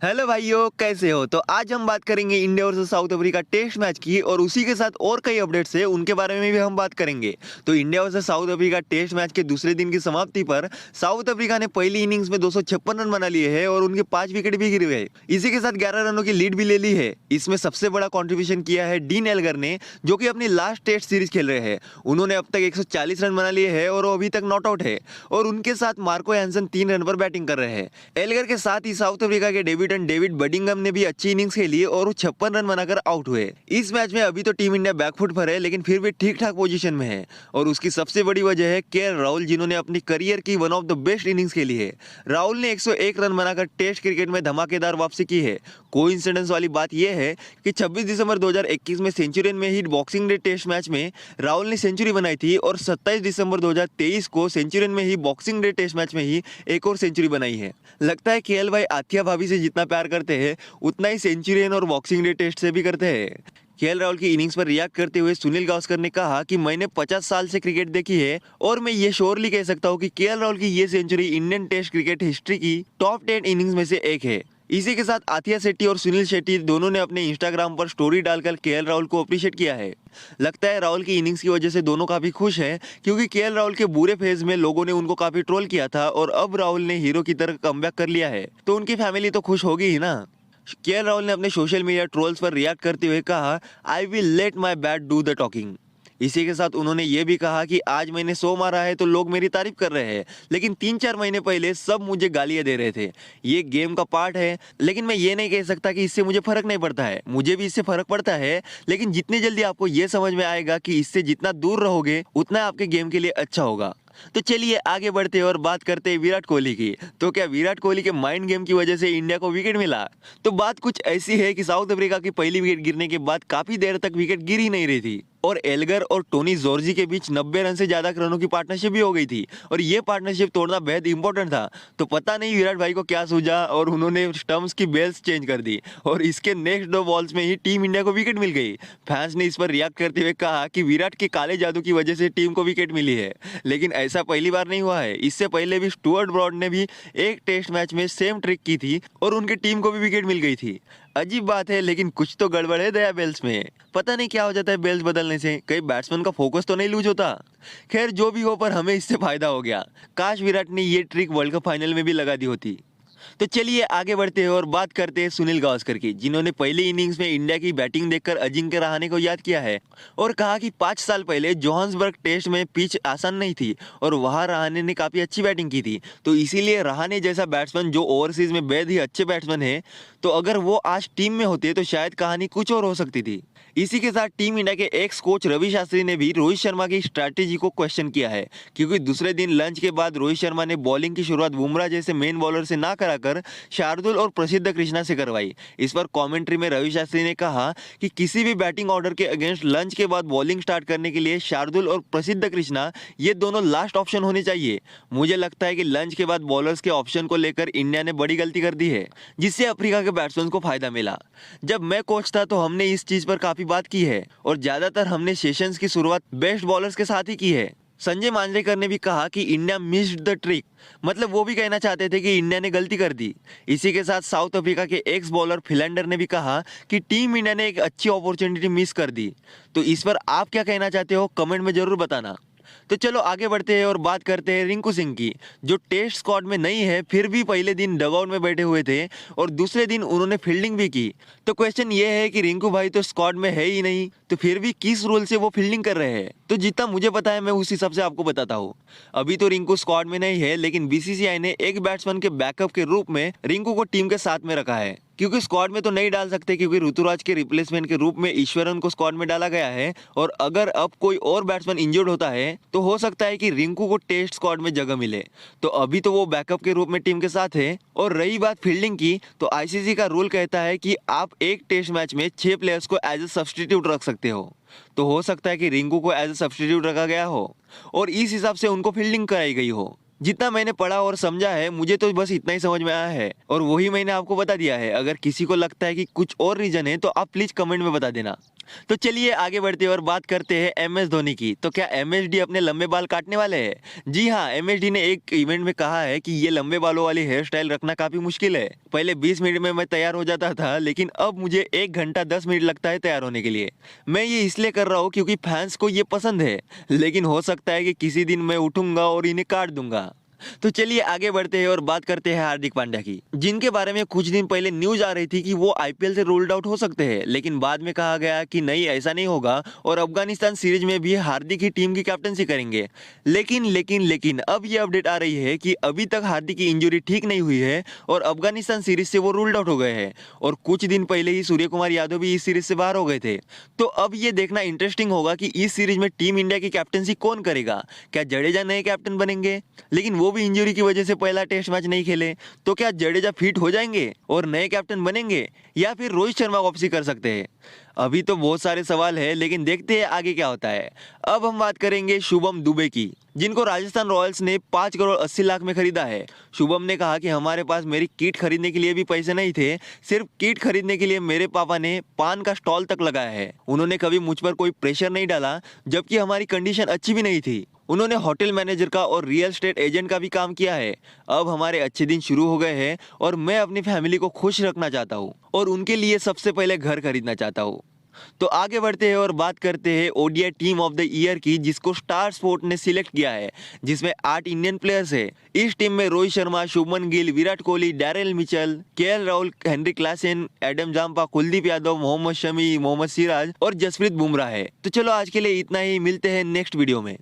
Hello भाइयों, कैसे हो? तो आज हम बात करेंगे India versus South Africa test match की और उसी के साथ और कई अपडेट्स है उनके बारे में भी हम बात करेंगे। तो India versus South Africa test match के दूसरे दिन की समाप्ति पर साउथ अफ्रीका ने पहली इनिंग्स में 256 रन बना लिए हैं और उनके 5 विकेट भी गिर गए। इसी के साथ 11 रनों की लीड भी ले ली है। इसमें सबसे बड़ा कॉन्ट्रीब्यूशन किया है डीन एल्गर ने, जो कि अपनी लास्ट टेस्ट सीरीज खेल रहे हैं। उन्होंने अब तक 140 रन बना लिए हैं और वो अभी तक नॉट आउट है और उनके साथ मार्को हैंसन 3 रन पर बैटिंग कर रहे हैं। एल्गर के साथ ही साउथ अफ्रीका के डेब्यूटेंट डेविड बडिंगम ने भी अच्छी इनिंग्स खेली और वो 56 रन बनाकर आउट हुए। इस मैच में अभी तो टीम इंडिया बैकफुट पर है, लेकिन फिर भी ठीक ठाक पोजीशन में है और उसकी सबसे बड़ी वजह है केएल राहुल, जिन्होंने अपनी करियर की one of the best innings खेली है। राहुल ने 101 रन बनाकर टेस्ट क्रिकेट में धमाकेदार वापसी की है। कोइंसिडेंस वाली बात यह है कि 26 दिसंबर 2021 में सेंचुरियन में ही बॉक्सिंग डे टेस्ट मैच में राहुल ने सेंचुरी बनाई थी और 27 दिसंबर 2023 को सेंचुरियन में ही बॉक्सिंग डे टेस्ट मैच में ही एक और सेंचुरी बनाई है। लगता है केएल भाई आथिया भाभी से जितना प्यार करते हैं उतना ही सेंचुरियन और बॉक्सिंग डे टेस्ट से भी करते हैं। केएल राहुल की इनिंग्स पर रिएक्ट करते हुए सुनील गावस्कर ने कहा कि मैंने 50 साल से क्रिकेट देखी है और मैं ये श्योरली कह सकता हूँ कि केएल राहुल की ये century Indian test cricket history की टॉप 10 इनिंग्स में से एक है। इसी के साथ आथिया शेट्टी और सुनील शेट्टी दोनों ने अपने इंस्टाग्राम पर स्टोरी डालकर केएल राहुल को अप्रिशिएट किया है। लगता है राहुल की इनिंग्स की वजह से दोनों काफी खुश हैं, क्योंकि केएल राहुल के बुरे फेज में लोगों ने उनको काफी ट्रोल किया था और अब राहुल ने हीरो की तरह कमबैक कर लिया है, तो उनकी फैमिली तो खुश होगी ही ना। केएल राहुल ने अपने सोशल मीडिया ट्रोल्स पर रिएक्ट करते हुए कहा, I will let my bat do the talking. इसी के साथ उन्होंने ये भी कहा कि आज मैंने 100 मारा है तो लोग मेरी तारीफ कर रहे हैं, लेकिन 3-4 महीने पहले सब मुझे गालियां दे रहे थे। ये गेम का पार्ट है, लेकिन मैं ये नहीं कह सकता कि इससे मुझे फर्क नहीं पड़ता है। मुझे भी इससे फर्क पड़ता है, लेकिन जितनी जल्दी आपको ये समझ में आएगा कि इससे जितना दूर रहोगे उतना आपके गेम के लिए अच्छा होगा। तो चलिए आगे बढ़ते हैं और बात करते हैं विराट कोहली की। तो क्या विराट कोहली के माइंड गेम की वजह से इंडिया को विकेट मिला? तो बात कुछ ऐसी है कि साउथ अफ्रीका की पहली विकेट गिरने के बाद काफी देर तक विकेट गिर ही नहीं रही थी और एल्गर और टोनी जॉर्जी के बीच 90 रन से ज्यादा रनों की पार्टनरशिप भी हो गई थी और ये पार्टनरशिप तोड़ना बेहद इंपॉर्टेंट था। तो पता नहीं विराट भाई को क्या सूझा और उन्होंने स्टंप्स की बेल्स चेंज कर दी और इसके नेक्स्ट 2 बॉल्स में ही टीम इंडिया को विकेट मिल गई। फैंस ने इस पर रिएक्ट करते हुए कहा कि विराट के काले जादू की वजह से टीम को विकेट मिली है, लेकिन ऐसा पहली बार नहीं हुआ है। इससे पहले भी स्टुअर्ट ब्रॉड ने भी एक टेस्ट मैच में सेम ट्रिक की थी और उनकी टीम को भी विकेट मिल गई थी। अजीब बात है, लेकिन कुछ तो गड़बड़ है दया बेल्स में। पता नहीं क्या हो जाता है बेल्स बदलने से, कहीं बैट्समैन का फोकस तो नहीं लूज होता। खैर जो भी हो, पर हमें इससे फायदा हो गया। काश विराट ने ये ट्रिक वर्ल्ड कप फाइनल में भी लगा दी होती। तो चलिए आगे बढ़ते हैं और बात करते हैं सुनील गावस्कर की, जिन्होंने पहली इनिंग्स में इंडिया की बैटिंग देखकर अजिंक्य रहाणे को याद किया है और कहा कि 5 साल पहले जोहान्सबर्ग टेस्ट में पिच आसान नहीं थी और वहां रहाणे ने काफी अच्छी बैटिंग की थी। तो इसीलिए रहाणे जैसा बैट्समैन जो ओवरसीज में बेहद ही अच्छे बैट्समैन है, तो अगर वो आज टीम में होते तो शायद कहानी कुछ और हो सकती थी। इसी के साथ टीम इंडिया के एक्स कोच रवि शास्त्री ने भी रोहित शर्मा की स्ट्रैटेजी को क्वेश्चन किया है, क्योंकि दूसरे दिन लंच के बाद रोहित शर्मा ने बॉलिंग की शुरुआत बुमराह जैसे मेन बॉलर से ना कराकर शार्दुल और प्रसिद्ध कृष्णा से करवाई। इस पर कमेंट्री में रवि शास्त्री ने कहा कि किसी भी बैटिंग ऑर्डर के अगेंस्ट लंच के बाद बॉलिंग स्टार्ट करने के लिए शार्दुल और प्रसिद्ध कृष्णा ये दोनों लास्ट ऑप्शन होने चाहिए। मुझे लगता है कि लंच के बाद बॉलर्स के ऑप्शन को लेकर इंडिया ने बड़ी गलती कर दी है, जिससे अफ्रीका के बैट्समैन को फायदा मिला। जब मैं कोच था तो हमने इस चीज पर काफी बात की है और ज्यादातर हमने सेशंस की शुरुआत बेस्ट बॉलर्स के साथ ही की है। संजय मांजरेकर ने भी कहा कि इंडिया मिस्ड द ट्रिक, मतलब वो भी कहना चाहते थे कि इंडिया ने गलती कर दी। इसी के साथ साउथ अफ्रीका के एक्स बॉलर फिलेंडर ने भी कहा कि टीम इंडिया ने एक अच्छी अपॉर्चुनिटी मिस कर दी। तो इस पर आप क्या कहना चाहते हो, कमेंट में जरूर बताना। तो चलो आगे बढ़ते हैं और बात करते हैं रिंकू सिंह की, जो टेस्ट स्क्वाड में नहीं है फिर भी पहले दिन डगआउट में बैठे हुए थे और दूसरे दिन उन्होंने फील्डिंग भी की। तो क्वेश्चन ये है कि रिंकू भाई तो स्क्वाड में है ही नहीं, तो फिर भी किस रोल से वो फील्डिंग कर रहे हैं? तो जितना मुझे पता है मैं उस हिसाब से आपको बताता हूँ। अभी तो रिंकू स्क्वाड में नहीं है, लेकिन बीसीसीआई ने एक बैट्समैन के बैकअप के रूप में रिंकू को टीम के साथ में रखा है, क्योंकि स्क्वाड में तो नहीं डाल सकते, क्योंकि ऋतुराज के रिप्लेसमेंट के रूप में ईश्वरन को स्क्वाड में डाला गया है और अगर अब कोई और बैट्समैन इंजर्ड होता है तो हो सकता है कि रिंकू को टेस्ट स्क्वाड में जगह मिले। तो अभी तो वो बैकअप के रूप में टीम के साथ है। और रही बात फील्डिंग की, तो आईसीसी का रूल कहता है कि आप एक टेस्ट मैच में 6 प्लेयर्स को एज ए सब्स्टिट्यूट रख सकते हो। तो हो सकता है कि रिंकू को एज ए सब्स्टिट्यूट रखा गया हो और इस हिसाब से उनको फील्डिंग कराई गई हो। जितना मैंने पढ़ा और समझा है, मुझे तो बस इतना ही समझ में आया है और वही मैंने आपको बता दिया है। अगर किसी को लगता है कि कुछ और रीजन है तो आप प्लीज कमेंट में बता देना। तो चलिए आगे बढ़ते हैं और बात करते हैं एमएस धोनी की। तो क्या एमएसडी अपने लंबे बाल काटने वाले हैं? जी हाँ, एमएसडी ने एक इवेंट में कहा है कि ये लंबे बालों वाली हेयर स्टाइल रखना काफी मुश्किल है। पहले 20 मिनट में मैं तैयार हो जाता था, लेकिन अब मुझे 1 घंटा 10 मिनट लगता है तैयार होने के लिए। मैं ये इसलिए कर रहा हूँ क्योंकि फैंस को ये पसंद है, लेकिन हो सकता है कि किसी दिन मैं उठूंगा और इन्हें काट दूंगा। तो चलिए आगे बढ़ते हैं और बात करते हैं हार्दिक पांड्या की, जिनके बारे में कुछ दिन पहले न्यूज आ रही थी कि वो आईपीएल से रूल्ड आउट हो सकते हैं, लेकिन बाद में कहा गया कि नहीं, ऐसा नहीं होगा और अफगानिस्तान सीरीज में भी हार्दिक ही टीम की कैप्टनसी करेंगे। लेकिन अब ये अपडेट आ रही है कि अभी तक हार्दिक की इंजरी ठीक नहीं हुई है और अफगानिस्तान सीरीज से वो रूल्ड आउट हो गए हैं और कुछ दिन पहले ही सूर्य कुमार यादव भी इस सीरीज से बाहर हो गए थे। तो अब ये देखना इंटरेस्टिंग होगा कि इस सीरीज में टीम इंडिया की कैप्टनसी कौन करेगा। क्या जडेजा नए कैप्टन बनेंगे? लेकिन वो भी इंजरी की वजह से पहला टेस्ट मैच नहीं खेले। तो क्या जडेजा फिट हो जाएंगे और नए कैप्टन बनेंगे, या फिर रोहित शर्मा वापसी कर सकते हैं? अभी तो बहुत सारे सवाल है, लेकिन देखते हैं आगे क्या होता है। अब हम बात करेंगे शुभम दुबे की, जिनको राजस्थान रॉयल्स ने 5 करोड़ 80 लाख में खरीदा है। शुभम ने कहा कि हमारे पास मेरी किट खरीदने के लिए भी पैसे नहीं थे, सिर्फ किट खरीदने के लिए मेरे पापा ने पान का स्टॉल तक लगाया है। उन्होंने कभी मुझ पर कोई प्रेशर नहीं डाला, जबकि हमारी कंडीशन अच्छी भी नहीं थी। उन्होंने होटल मैनेजर का और रियल एस्टेट एजेंट का भी काम किया है। अब हमारे अच्छे दिन शुरू हो गए हैं और मैं अपनी फैमिली को खुश रखना चाहता हूँ और उनके लिए सबसे पहले घर खरीदना चाहता हूँ। तो आगे बढ़ते हैं और बात करते हैं ODI team of the year की, जिसको स्टार स्पोर्ट ने सिलेक्ट किया है, जिसमें 8 इंडियन प्लेयर्स है। इस टीम में Rohit Sharma, Shubman Gill, Virat Kohli, Daryl Mitchell, KL Rahul, Heinrich Klaasen, Adam Zampa, Kuldeep Yadav, Mohammed Shami, Mohammed Siraj और जसप्रीत बुमराह है। तो चलो आज के लिए इतना ही, मिलते हैं नेक्स्ट वीडियो में।